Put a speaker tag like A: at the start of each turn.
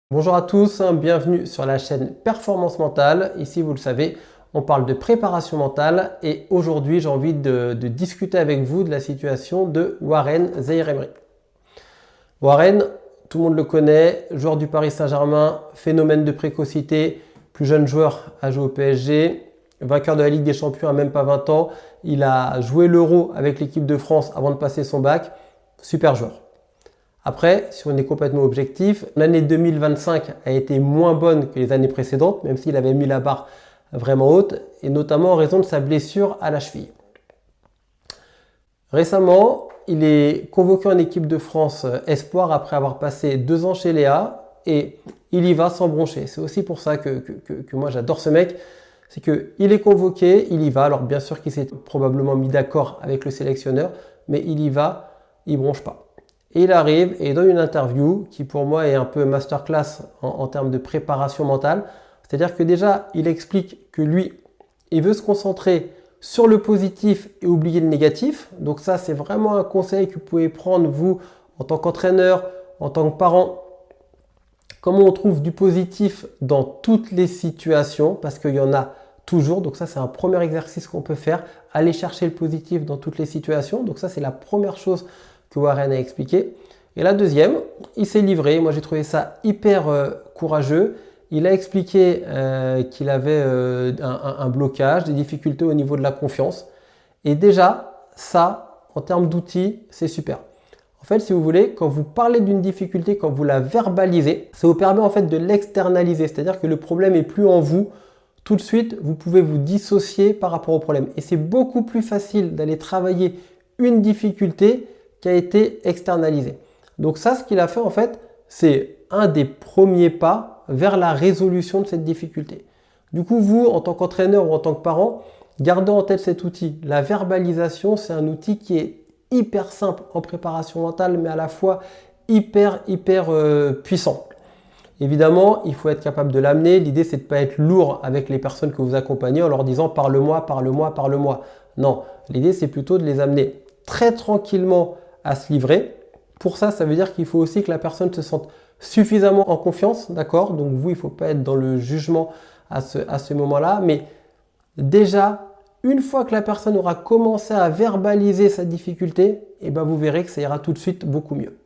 A: Bonjour à tous, bienvenue sur la chaîne Performance Mentale. Ici, vous le savez, on parle de préparation mentale et aujourd'hui, j'ai envie de discuter avec vous de la situation de Warren Zaïre-Emery. Warren, tout le monde le connaît, joueur du Paris Saint-Germain, phénomène de précocité, plus jeune joueur à jouer au PSG, vainqueur de la Ligue des Champions à même pas 20 ans. Il a joué l'Euro avec l'équipe de France avant de passer son bac. Super joueur. Après, si on est complètement objectif, l'année 2025 a été moins bonne que les années précédentes, même s'il avait mis la barre vraiment haute, et notamment en raison de sa blessure à la cheville. Récemment, il est convoqué en équipe de France Espoir après avoir passé 2 ans chez Léa, et il y va sans broncher. C'est aussi pour ça que moi j'adore ce mec, c'est qu'il est convoqué, il y va. Alors bien sûr qu'il s'est probablement mis d'accord avec le sélectionneur, mais il y va, il bronche pas. Et il arrive et il donne une interview qui pour moi est un peu masterclass en termes de préparation mentale. C'est-à-dire que déjà, il explique que lui, il veut se concentrer sur le positif et oublier le négatif. Donc ça, c'est vraiment un conseil que vous pouvez prendre, vous, en tant qu'entraîneur, en tant que parent. Comment on trouve du positif dans toutes les situations, parce qu'il y en a toujours. Donc ça, c'est un premier exercice qu'on peut faire. Aller chercher le positif dans toutes les situations. Donc ça, c'est la première chose que Warren a expliqué. Et la deuxième, il s'est livré. Moi, j'ai trouvé ça hyper courageux. Il a expliqué qu'il avait un blocage, des difficultés au niveau de la confiance. Et déjà, ça, en termes d'outils, c'est super. En fait, si vous voulez, quand vous parlez d'une difficulté, quand vous la verbalisez, ça vous permet en fait de l'externaliser. C'est-à-dire que le problème est plus en vous. Tout de suite, vous pouvez vous dissocier par rapport au problème. Et c'est beaucoup plus facile d'aller travailler une difficulté qui a été externalisé. Donc ça, ce qu'il a fait en fait, c'est un des premiers pas vers la résolution de cette difficulté. Du coup, vous, en tant qu'entraîneur ou en tant que parent, gardez en tête cet outil. La verbalisation, c'est un outil qui est hyper simple en préparation mentale, mais à la fois hyper puissant. Évidemment, il faut être capable de l'amener. L'idée, c'est de ne pas être lourd avec les personnes que vous accompagnez en leur disant « parle-moi, parle-moi, parle-moi ». Non, l'idée, c'est plutôt de les amener très tranquillement à se livrer. Pour ça, ça veut dire qu'il faut aussi que la personne se sente suffisamment en confiance, d'accord? Donc vous, il ne faut pas être dans le jugement à ce moment-là, mais déjà, une fois que la personne aura commencé à verbaliser sa difficulté, eh ben vous verrez que ça ira tout de suite beaucoup mieux.